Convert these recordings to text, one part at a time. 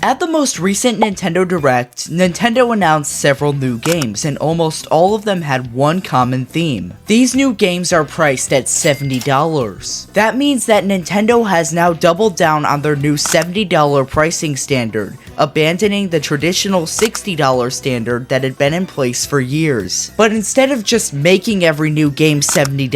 At the most recent Nintendo Direct, Nintendo announced several new games, and almost all of them had one common theme. These new games are priced at $70. That means that Nintendo has now doubled down on their new $70 pricing standard, abandoning the traditional $60 standard that had been in place for years. But instead of just making every new game $70,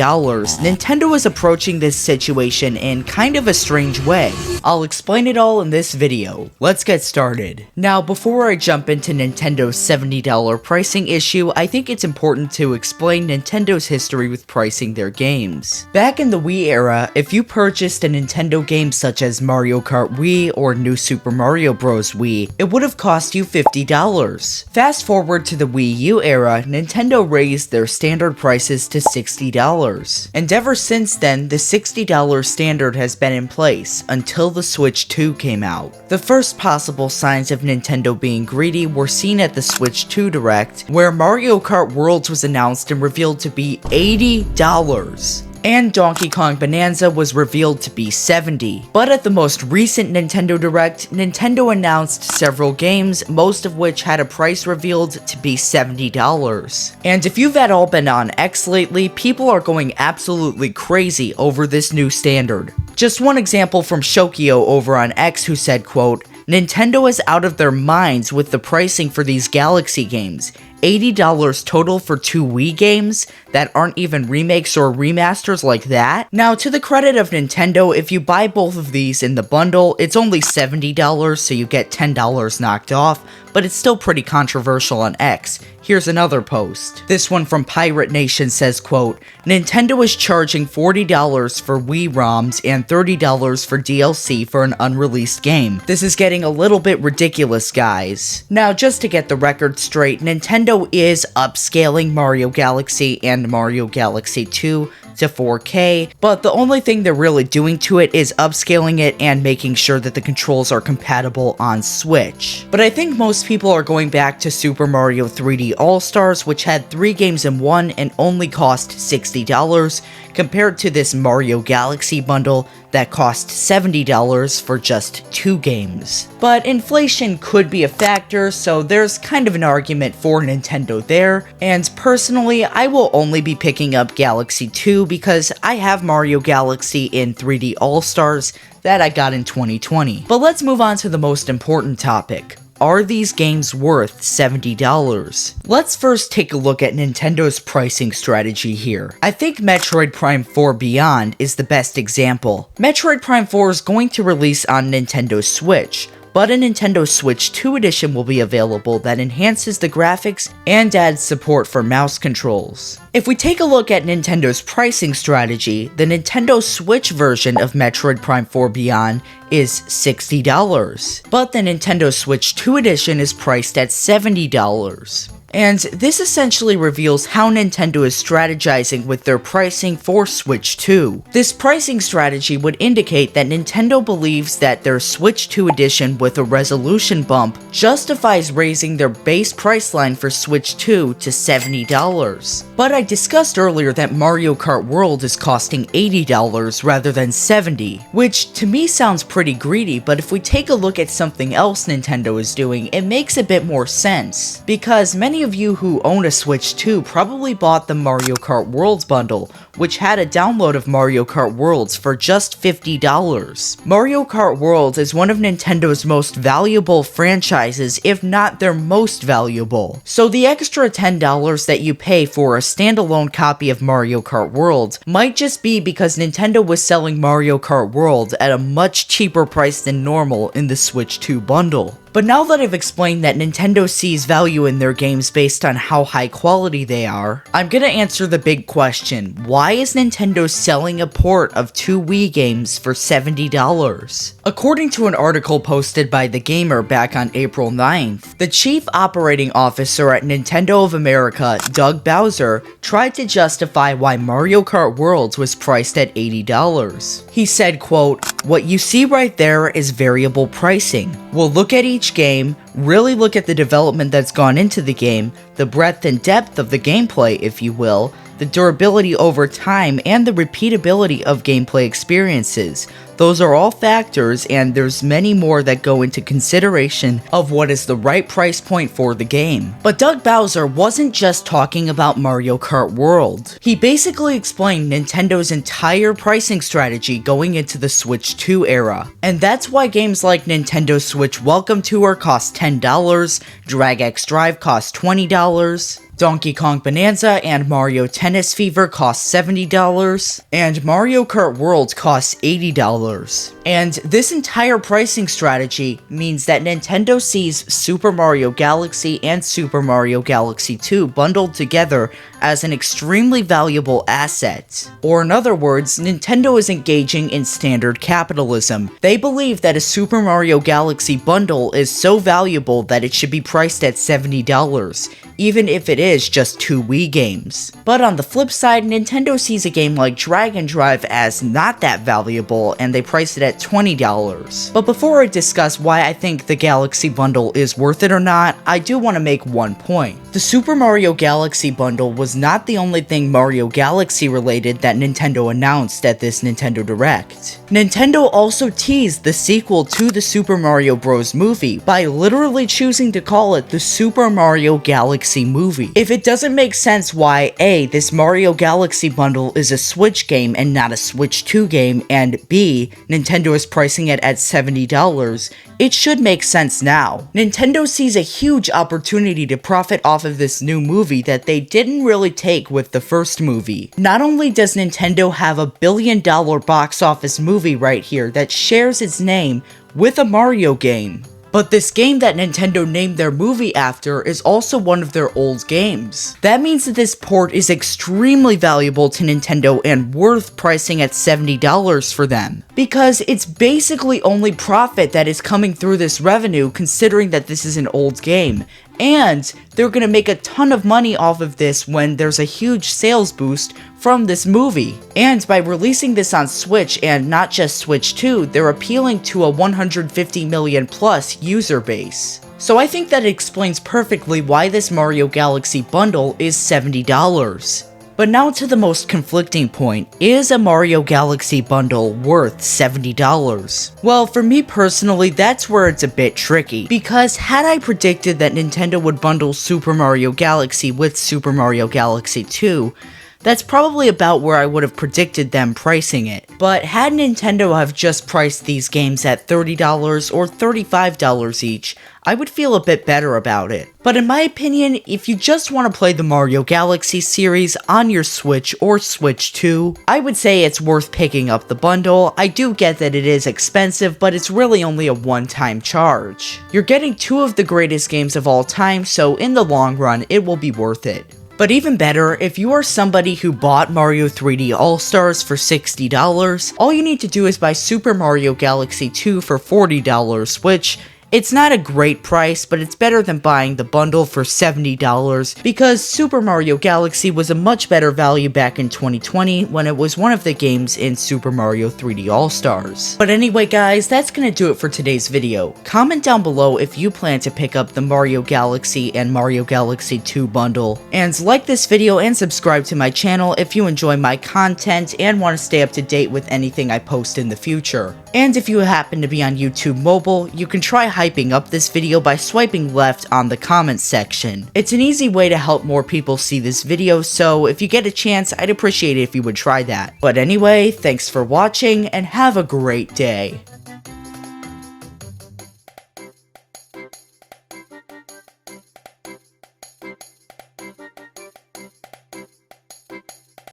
Nintendo is approaching this situation in kind of a strange way. I'll explain it all in this video. Let's get started. Now, before I jump into Nintendo's $70 pricing issue, I think it's important to explain Nintendo's history with pricing their games. Back in the Wii era, if you purchased a Nintendo game such as Mario Kart Wii or New Super Mario Bros. Wii, it would have cost you $50. Fast forward to the Wii U era, Nintendo raised their standard prices to $60. And ever since then, the $60 standard has been in place until the Switch 2 came out. The first possible signs of Nintendo being greedy were seen at the Switch 2 Direct, where Mario Kart Worlds was announced and revealed to be $80. And Donkey Kong Bonanza was revealed to be $70. But at the most recent Nintendo Direct, Nintendo announced several games, most of which had a price revealed to be $70. And if you've at all been on X lately, people are going absolutely crazy over this new standard. Just one example from Shokio over on X, who said, quote, "Nintendo is out of their minds with the pricing for these Galaxy games. $80 total for 2 Wii games that aren't even remakes or remasters like that?" Now, to the credit of Nintendo, if you buy both of these in the bundle, it's only $70, so you get $10 knocked off, but it's still pretty controversial on X. Here's another post. This one from Pirate Nation says, quote, "Nintendo is charging $40 for Wii ROMs and $30 for DLC for an unreleased game. This is getting a little bit ridiculous, guys." Now, just to get the record straight, Nintendo is upscaling Mario Galaxy and Mario Galaxy 2 to 4K, but the only thing they're really doing to it is upscaling it and making sure that the controls are compatible on Switch. But I think most people are going back to Super Mario 3D All-Stars, which had 3 games in one and only cost $60, compared to this Mario Galaxy bundle that cost $70 for just 2 games. But inflation could be a factor, so there's kind of an argument for Nintendo there, and personally, I will only be picking up Galaxy 2 because I have Mario Galaxy in 3D All-Stars that I got in 2020. But let's move on to the most important topic. Are these games worth $70? Let's first take a look at Nintendo's pricing strategy here. I think Metroid Prime 4 Beyond is the best example. Metroid Prime 4 is going to release on Nintendo Switch, but a Nintendo Switch 2 edition will be available that enhances the graphics and adds support for mouse controls. If we take a look at Nintendo's pricing strategy, the Nintendo Switch version of Metroid Prime 4 Beyond is $60, but the Nintendo Switch 2 edition is priced at $70. And this essentially reveals how Nintendo is strategizing with their pricing for Switch 2. This pricing strategy would indicate that Nintendo believes that their Switch 2 edition with a resolution bump justifies raising their base price line for Switch 2 to $70. But I discussed earlier that Mario Kart World is costing $80 rather than $70, which to me sounds pretty greedy, but if we take a look at something else Nintendo is doing, it makes a bit more sense. Because many of you who own a Switch 2 probably bought the Mario Kart Worlds bundle, which had a download of Mario Kart Worlds for just $50. Mario Kart Worlds is one of Nintendo's most valuable franchises, if not their most valuable. So the extra $10 that you pay for a standalone copy of Mario Kart Worlds might just be because Nintendo was selling Mario Kart World at a much cheaper price than normal in the Switch 2 bundle. But now that I've explained that Nintendo sees value in their games based on how high quality they are, I'm gonna answer the big question: why is Nintendo selling a port of 2 Wii games for $70? According to an article posted by The Gamer back on April 9th, the chief operating officer at Nintendo of America, Doug Bowser, tried to justify why Mario Kart Worlds was priced at $80. He said, quote, "What you see right there is variable pricing. We'll look at each game, really look at the development that's gone into the game, the breadth and depth of the gameplay, if you will, the durability over time, and the repeatability of gameplay experiences. Those are all factors, and there's many more that go into consideration of what is the right price point for the game. But Doug Bowser wasn't just talking about Mario Kart World. He basically explained Nintendo's entire pricing strategy going into the Switch 2 era. And that's why games like Nintendo Switch Welcome Tour cost $10, Drag X Drive cost $20, Donkey Kong Bonanza and Mario Tennis Fever cost $70, and Mario Kart World costs $80. And this entire pricing strategy means that Nintendo sees Super Mario Galaxy and Super Mario Galaxy 2 bundled together as an extremely valuable asset. Or in other words, Nintendo is engaging in standard capitalism. They believe that a Super Mario Galaxy bundle is so valuable that it should be priced at $70, even if it is just 2 Wii games. But on the flip side, Nintendo sees a game like Dragon Drive as not that valuable, and they price it at $20. But before I discuss why I think the Galaxy bundle is worth it or not, I do want to make one point. The Super Mario Galaxy bundle was not the only thing Mario Galaxy related that Nintendo announced at this Nintendo Direct. Nintendo also teased the sequel to the Super Mario Bros. Movie by literally choosing to call it the Super Mario Galaxy Movie. If it doesn't make sense why A, this Mario Galaxy bundle is a Switch game and not a Switch 2 game, and B, Nintendo is pricing it at $70, it should make sense now. Nintendo sees a huge opportunity to profit off of this new movie that they didn't really take with the first movie. Not only does Nintendo have a $1 billion box office movie right here that shares its name with a Mario game, but this game that Nintendo named their movie after is also one of their old games. That means that this port is extremely valuable to Nintendo and worth pricing at $70 for them, because it's basically only profit that is coming through this revenue, considering that this is an old game. And they're gonna make a ton of money off of this when there's a huge sales boost from this movie. And by releasing this on Switch, and not just Switch 2, they're appealing to a 150 million plus user base. So I think that explains perfectly why this Mario Galaxy bundle is $70. But now to the most conflicting point, is a Mario Galaxy bundle worth $70? Well, for me personally, that's where it's a bit tricky, because had I predicted that Nintendo would bundle Super Mario Galaxy with Super Mario Galaxy 2, that's probably about where I would have predicted them pricing it. But had Nintendo have just priced these games at $30 or $35 each, I would feel a bit better about it. But in my opinion, if you just want to play the Mario Galaxy series on your Switch or Switch 2, I would say it's worth picking up the bundle. I do get that it is expensive, but it's really only a one-time charge. You're getting 2 of the greatest games of all time, so in the long run, it will be worth it. But even better, if you are somebody who bought Mario 3D All-Stars for $60, all you need to do is buy Super Mario Galaxy 2 for $40, which it's not a great price, but it's better than buying the bundle for $70, because Super Mario Galaxy was a much better value back in 2020 when it was one of the games in Super Mario 3D All-Stars. But anyway guys, that's gonna do it for today's video. Comment down below if you plan to pick up the Mario Galaxy and Mario Galaxy 2 bundle. And like this video and subscribe to my channel if you enjoy my content and want to stay up to date with anything I post in the future. And if you happen to be on YouTube Mobile, you can try hyping up this video by swiping left on the comments section. It's an easy way to help more people see this video, so if you get a chance, I'd appreciate it if you would try that. But anyway, thanks for watching and have a great day.